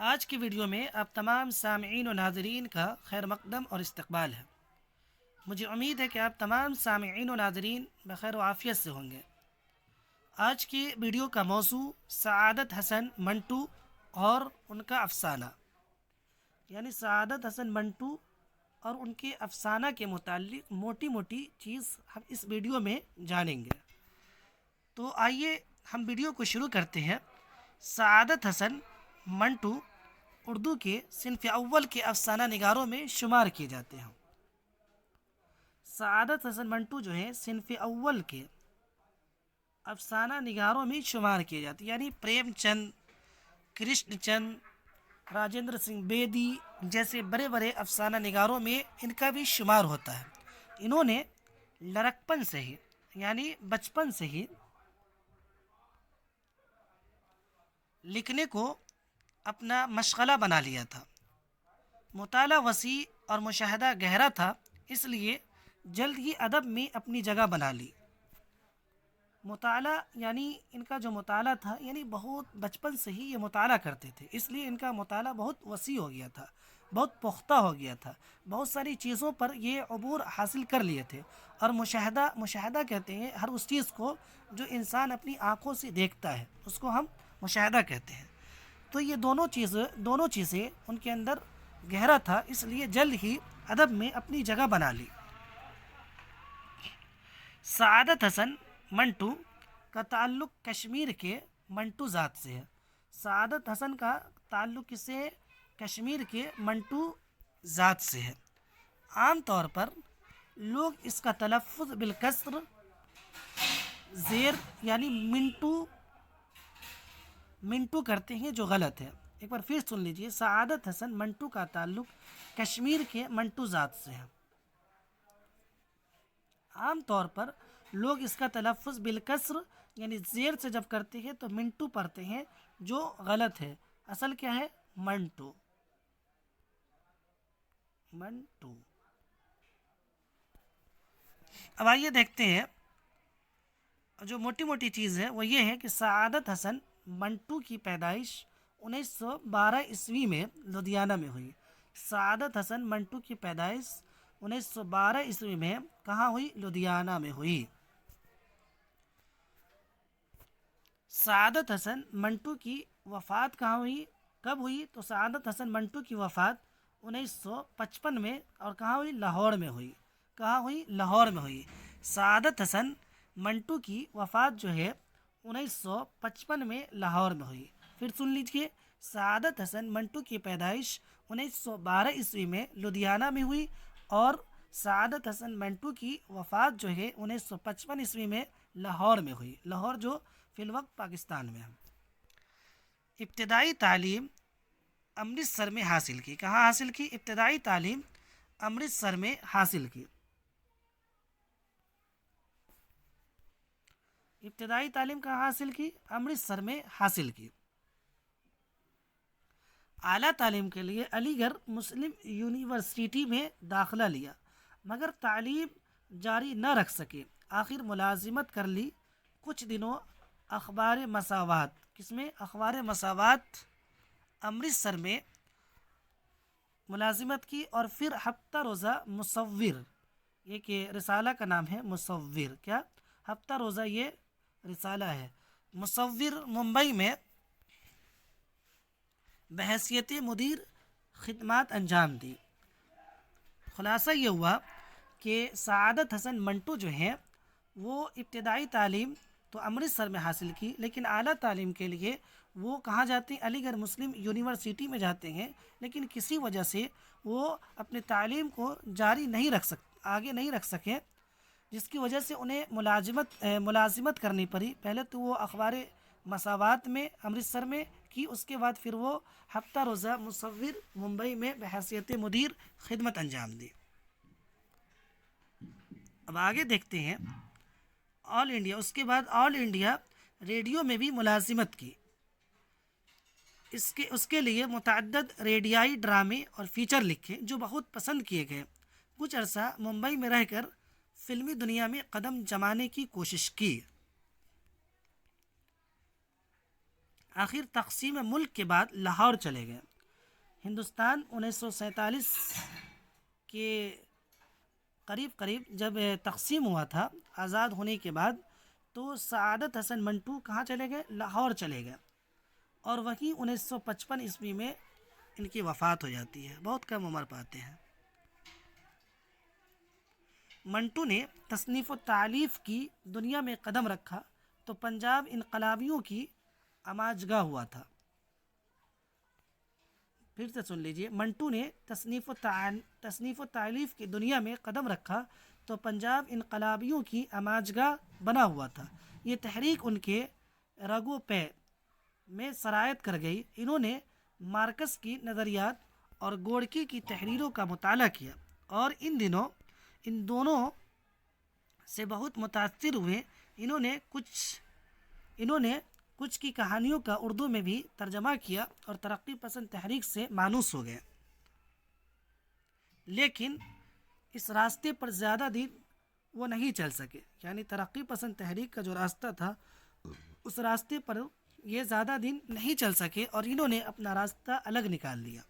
آج کی ویڈیو میں آپ تمام سامعین و ناظرین کا خیر مقدم اور استقبال ہے۔ مجھے امید ہے کہ آپ تمام سامعین و ناظرین بخیر و عافیت سے ہوں گے۔ آج کی ویڈیو کا موضوع سعادت حسن منٹو اور ان کا افسانہ، یعنی سعادت حسن منٹو اور ان کے افسانہ کے متعلق موٹی موٹی چیز ہم اس ویڈیو میں جانیں گے۔ تو آئیے ہم ویڈیو کو شروع کرتے ہیں۔ سعادت حسن منٹو اردو کے صنف اول کے افسانہ نگاروں میں شمار کیے جاتے ہیں۔ سعادت حسن منٹو جو ہے صنف اول کے افسانہ نگاروں میں شمار کیے جاتے ہیں، یعنی پریم چند، کرشن چند، راجندر سنگھ بیدی جیسے بڑے بڑے افسانہ نگاروں میں ان کا بھی شمار ہوتا ہے۔ انہوں نے لڑکپن سے ہی، یعنی بچپن سے ہی لکھنے کو اپنا مشغلہ بنا لیا تھا۔ مطالعہ وسیع اور مشاہدہ گہرا تھا، اس لیے جلد ہی ادب میں اپنی جگہ بنا لی۔ مطالعہ یعنی ان کا جو مطالعہ تھا، یعنی بہت بچپن سے ہی یہ مطالعہ کرتے تھے، اس لیے ان کا مطالعہ بہت وسیع ہو گیا تھا، بہت پختہ ہو گیا تھا، بہت ساری چیزوں پر یہ عبور حاصل کر لیے تھے۔ اور مشاہدہ کہتے ہیں ہر اس چیز کو جو انسان اپنی آنکھوں سے دیکھتا ہے، اس کو ہم مشاہدہ کہتے ہیں۔ تو یہ دونوں چیزیں ان کے اندر گہرا تھا، اس لیے جلد ہی ادب میں اپنی جگہ بنا لی۔ سعادت حسن منٹو کا تعلق کشمیر کے منٹو ذات سے ہے۔ سعادت حسن کا تعلق کس سے ہے؟ کشمیر کے منٹو ذات سے ہے۔ عام طور پر لوگ اس کا تلفظ بالکسر زیر یعنی منٹو کرتے ہیں، جو غلط ہے۔ ایک بار پھر سن لیجئے، سعادت حسن منٹو کا تعلق کشمیر کے منٹو ذات سے ہے۔ عام طور پر لوگ اس کا تلفظ بالکسر یعنی زیر سے جب کرتے ہیں تو منٹو پڑھتے ہیں، جو غلط ہے۔ اصل کیا ہے؟ منٹو۔ اب آئیے دیکھتے ہیں، جو موٹی موٹی چیز ہے وہ یہ ہے کہ سعادت حسن منٹو کی پیدائش 1912 عیسوی میں لدھیانہ میں ہوئی۔ سعادت حسن منٹو کی پیدائش 1912 عیسوی میں کہاں ہوئی؟ لدھیانہ میں ہوئی۔ سعادت حسن منٹو کی وفات کہاں ہوئی؟ کب ہوئی؟ تو سعادت حسن منٹو کی وفات 1955 میں، اور کہاں ہوئی؟ لاہور میں ہوئی۔ کہاں ہوئی؟ لاہور میں ہوئی۔ سعادت حسن منٹو کی وفات جو ہے 1955 میں لاہور میں ہوئی۔ پھر سن لیجئے، سعادت حسن منٹو کی پیدائش 1912 عیسوی میں لدھیانہ میں ہوئی، اور سعادت حسن منٹو کی وفات جو ہے 1955 عیسوی میں لاہور میں ہوئی۔ لاہور جو فی الوقت پاکستان میں ہے۔ ابتدائی تعلیم امرتسر میں حاصل کی۔ کہاں حاصل کی؟ ابتدائی تعلیم امرتسر میں حاصل کی۔ ابتدائی تعلیم کہاں حاصل کی؟ امرتسر میں حاصل کی۔ اعلیٰ تعلیم کے لیے علی گڑھ مسلم یونیورسٹی میں داخلہ لیا، مگر تعلیم جاری نہ رکھ سکے۔ آخر ملازمت کر لی۔ کچھ دنوں اخبار مساوات، کس میں؟ اخبار مساوات امرتسر میں ملازمت کی، اور پھر ہفتہ روزہ مصور، یہ کہ رسالہ کا نام ہے مصور، کیا؟ ہفتہ روزہ یہ رسالہ ہے۔ مصور ممبئی میں بحیثیت مدیر خدمات انجام دی۔ خلاصہ یہ ہوا کہ سعادت حسن منٹو جو ہیں وہ ابتدائی تعلیم تو امرتسر میں حاصل کی، لیکن اعلیٰ تعلیم کے لیے وہ کہاں جاتے ہیں؟ علی گڑھ مسلم یونیورسٹی میں جاتے ہیں، لیکن کسی وجہ سے وہ اپنے تعلیم کو جاری آگے نہیں رکھ سکے، جس کی وجہ سے انہیں ملازمت کرنی پڑی۔ پہلے تو وہ اخبار مساوات میں امرتسر میں کی، اس کے بعد پھر وہ ہفتہ روزہ مصور ممبئی میں بحیثیت مدیر خدمت انجام دی۔ اب آگے دیکھتے ہیں آل انڈیا، اس کے بعد آل انڈیا ریڈیو میں بھی ملازمت کی۔ اس کے لیے متعدد ریڈیائی ڈرامے اور فیچر لکھے، جو بہت پسند کیے گئے۔ کچھ عرصہ ممبئی میں رہ کر فلمی دنیا میں قدم جمانے کی کوشش کی۔ آخر تقسیم ملک کے بعد لاہور چلے گئے۔ ہندوستان 1947 کے قریب جب تقسیم ہوا تھا آزاد ہونے کے بعد، تو سعادت حسن منٹو کہاں چلے گئے؟ لاہور چلے گئے، اور وہیں 1955 عیسوی میں ان کی وفات ہو جاتی ہے، بہت کم عمر پاتے ہیں۔ منٹو نے تصنیف و تالیف کی دنیا میں قدم رکھا تو پنجاب انقلابیوں کی آماجگاہ ہوا تھا۔ پھر سے سن لیجئے، منٹو نے تصنیف و تالیف کی دنیا میں قدم رکھا تو پنجاب انقلابیوں کی آماجگاہ بنا ہوا تھا۔ یہ تحریک ان کے رگو پے میں سرایت کر گئی۔ انہوں نے مارکس کی نظریات اور گورکی کی تحریروں کا مطالعہ کیا اور ان دونوں سے بہت متاثر ہوئے۔ انہوں نے کچھ کی کہانیوں کا اردو میں بھی ترجمہ کیا اور ترقی پسند تحریک سے مانوس ہو گئے، لیکن اس راستے پر زیادہ دن وہ نہیں چل سکے، یعنی ترقی پسند تحریک کا جو راستہ تھا اس راستے پر یہ زیادہ دن نہیں چل سکے اور انہوں نے اپنا راستہ الگ نکال لیا۔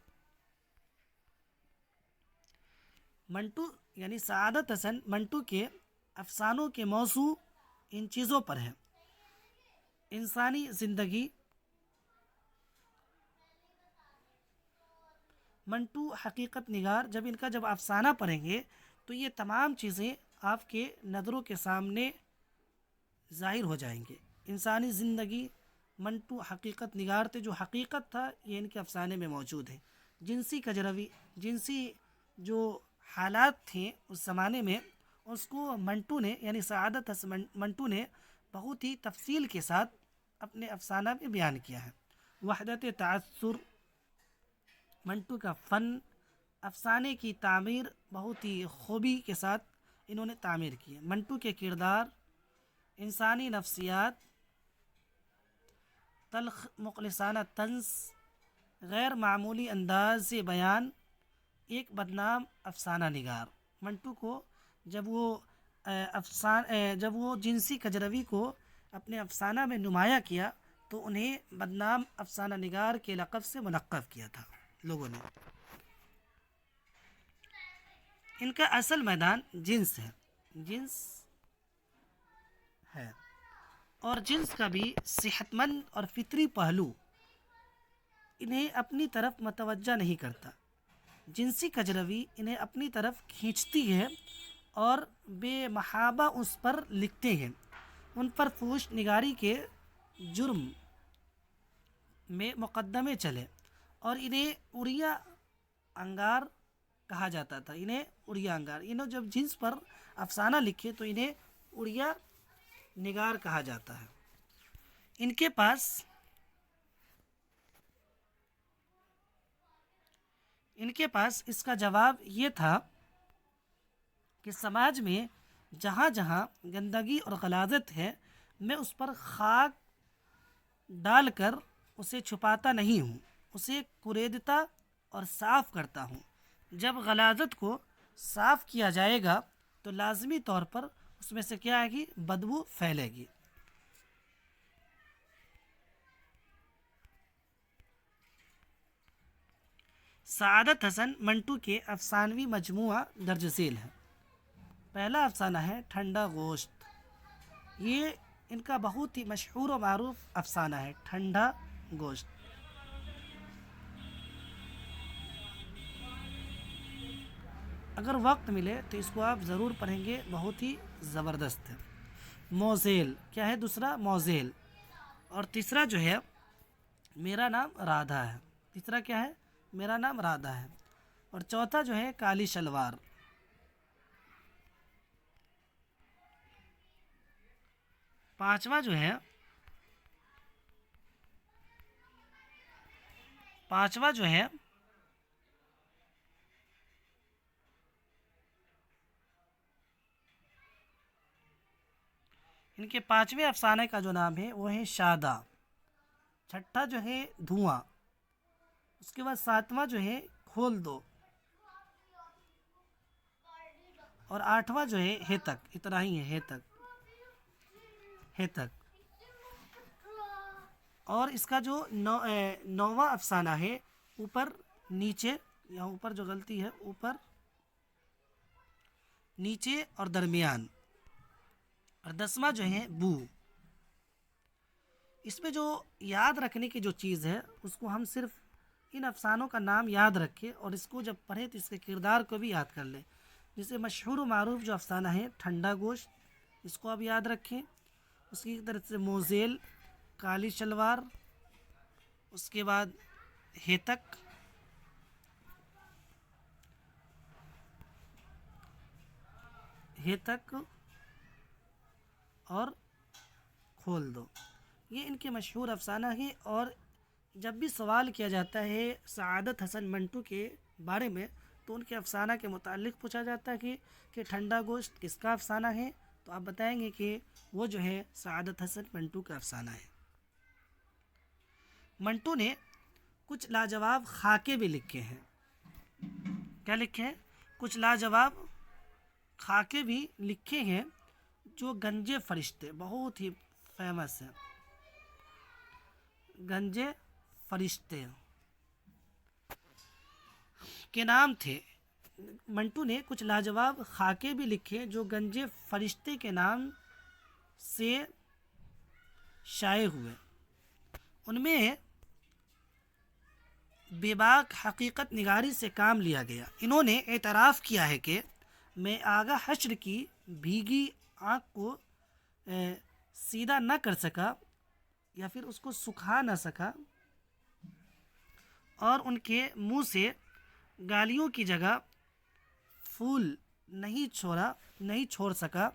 منٹو یعنی سعادت حسن منٹو کے افسانوں کے موضوع ان چیزوں پر ہیں: انسانی زندگی، منٹو حقیقت نگار۔ جب افسانہ پڑھیں گے تو یہ تمام چیزیں آپ کے نظروں کے سامنے ظاہر ہو جائیں گے۔ انسانی زندگی، منٹو حقیقت نگار تھے، جو حقیقت تھا یہ ان کے افسانے میں موجود ہے۔ جنسی جو حالات تھے اس زمانے میں، اس کو منٹو نے یعنی سعادت حسن منٹو نے بہت ہی تفصیل کے ساتھ اپنے افسانہ میں بیان کیا ہے۔ وحدت تعصر، منٹو کا فن، افسانے کی تعمیر بہت ہی خوبی کے ساتھ انہوں نے تعمیر کی ہے۔ منٹو کے کردار، انسانی نفسیات، تلخ مخلصانہ طنز، غیر معمولی انداز بیان، ایک بدنام افسانہ نگار۔ منٹو کو جب وہ جنسی کجروی کو اپنے افسانہ میں نمایاں کیا تو انہیں بدنام افسانہ نگار کے لقب سے ملقب کیا تھا لوگوں نے۔ ان کا اصل میدان جنس ہے اور جنس کا بھی صحت مند اور فطری پہلو انہیں اپنی طرف متوجہ نہیں کرتا۔ جنسی کجروی انہیں اپنی طرف کھینچتی ہے اور بے محابہ اس پر لکھتے ہیں۔ ان پر فحش نگاری کے جرم میں مقدمے چلے اور انہیں اڑیا انگار کہا جاتا تھا۔ انہوں جب جنس پر افسانہ لکھے تو انہیں اڑیا نگار کہا جاتا ہے۔ ان کے پاس اس کا جواب یہ تھا کہ سماج میں جہاں جہاں گندگی اور غلاظت ہے، میں اس پر خاک ڈال کر اسے چھپاتا نہیں ہوں، اسے کریدتا اور صاف کرتا ہوں۔ جب غلاظت کو صاف کیا جائے گا تو لازمی طور پر اس میں سے کیا آئے گی؟ بدبو پھیلے گی۔ سعادت حسن منٹو کے افسانوی مجموعہ درج ذیل ہے۔ پہلا افسانہ ہے ٹھنڈا گوشت۔ یہ ان کا بہت ہی مشہور و معروف افسانہ ہے، ٹھنڈا گوشت۔ اگر وقت ملے تو اس کو آپ ضرور پڑھیں گے، بہت ہی زبردست ہے۔ موزیل، کیا ہے دوسرا؟ موزیل۔ اور تیسرا جو ہے میرا نام رادھا ہے۔ تیسرا کیا ہے؟ میرا نام رادھا ہے۔ اور چوتھا جو ہے کالی شلوار۔ پانچواں جو ہے ان کے پانچویں افسانے کا جو نام ہے وہ ہے شادا۔ چھٹا جو ہے دھواں۔ اس کے بعد ساتواں جو ہے کھول دو، اور آٹھواں جو ہے ہیتک۔ اتنا ہی ہے ہیتک۔ اور اس کا جو نواں افسانہ ہے اوپر نیچے، یہاں اوپر جو غلطی ہے، اوپر، نیچے اور درمیان، اور 10واں جو ہے بو۔ اس میں جو یاد رکھنے کی جو چیز ہے اس کو ہم صرف ان افسانوں کا نام یاد رکھیں اور اس کو جب پڑھیں تو اس کے کردار کو بھی یاد کر لیں۔ جیسے مشہور و معروف جو افسانہ ہے ٹھنڈا گوشت، اس کو آپ یاد رکھیں۔ اس کی طرف سے موزیل، کالی شلوار، اس کے بعد ہیتک، اور کھول دو، یہ ان کے مشہور افسانہ ہیں۔ اور جب بھی سوال کیا جاتا ہے سعادت حسن منٹو کے بارے میں تو ان کے افسانہ کے متعلق پوچھا جاتا ہے کہ ٹھنڈا گوشت کس کا افسانہ ہے، تو آپ بتائیں گے کہ وہ جو ہے سعادت حسن منٹو کا افسانہ ہے۔ منٹو نے کچھ لاجواب خاکے بھی لکھے ہیں۔ کیا لکھے ہیں؟ کچھ لاجواب خاکے بھی لکھے ہیں جو گنجے فرشتے، بہت ہی فیمس ہیں، گنجے فرشتے کے نام تھے۔ منٹو نے کچھ لاجواب خاکے بھی لکھے جو گنجے فرشتے کے نام سے شائع ہوئے۔ ان میں بے باک حقیقت نگاری سے کام لیا گیا۔ انہوں نے اعتراف کیا ہے کہ میں آگا حشر کی بھیگی آنکھ کو سیدھا نہ کر سکا یا پھر اس کو سکھا نہ سکا، اور ان کے منہ سے گالیوں کی جگہ پھول نہیں چھوڑ سکا،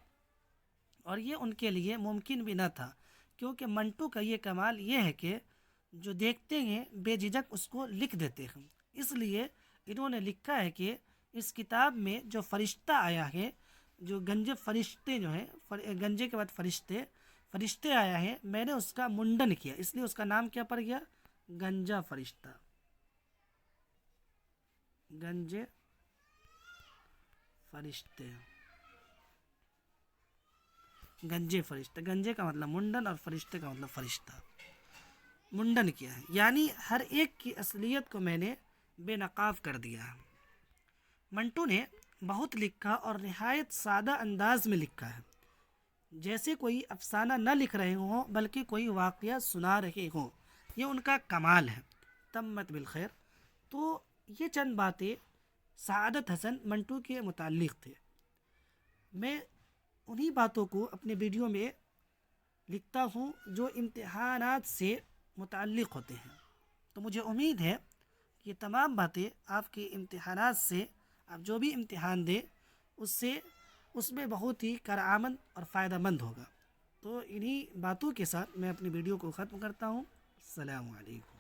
اور یہ ان کے لیے ممکن بھی نہ تھا، کیونکہ منٹو کا یہ کمال یہ ہے کہ جو دیکھتے ہیں بے جھجک اس کو لکھ دیتے ہیں۔ اس لیے انہوں نے لکھا ہے کہ اس کتاب میں جو فرشتہ آیا ہے، جو گنجے فرشتے جو ہیں، گنجے کے بعد فرشتے آیا ہے، میں نے اس کا منڈن کیا، اس لیے اس کا نام کیا پڑ گیا؟ گنجا فرشتہ، گنجے فرشتے، گنجے فرشتے، گنجے کا مطلب منڈن اور فرشتے کا مطلب فرشتہ، منڈن کیا ہے، یعنی ہر ایک کی اصلیت کو میں نے بے نقاب کر دیا ہے۔ منٹو نے بہت لکھا اور نہایت سادہ انداز میں لکھا ہے، جیسے کوئی افسانہ نہ لکھ رہے ہوں بلکہ کوئی واقعہ سنا رہے ہوں، یہ ان کا کمال ہے۔ تمت بالخیر۔ تو یہ چند باتیں سعادت حسن منٹو کے متعلق تھے۔ میں انہی باتوں کو اپنے ویڈیو میں لکھتا ہوں جو امتحانات سے متعلق ہوتے ہیں، تو مجھے امید ہے کہ یہ تمام باتیں آپ کے امتحانات سے، آپ جو بھی امتحان دیں اس میں بہت ہی کارآمد اور فائدہ مند ہوگا۔ تو انہی باتوں کے ساتھ میں اپنی ویڈیو کو ختم کرتا ہوں۔ السلام علیکم۔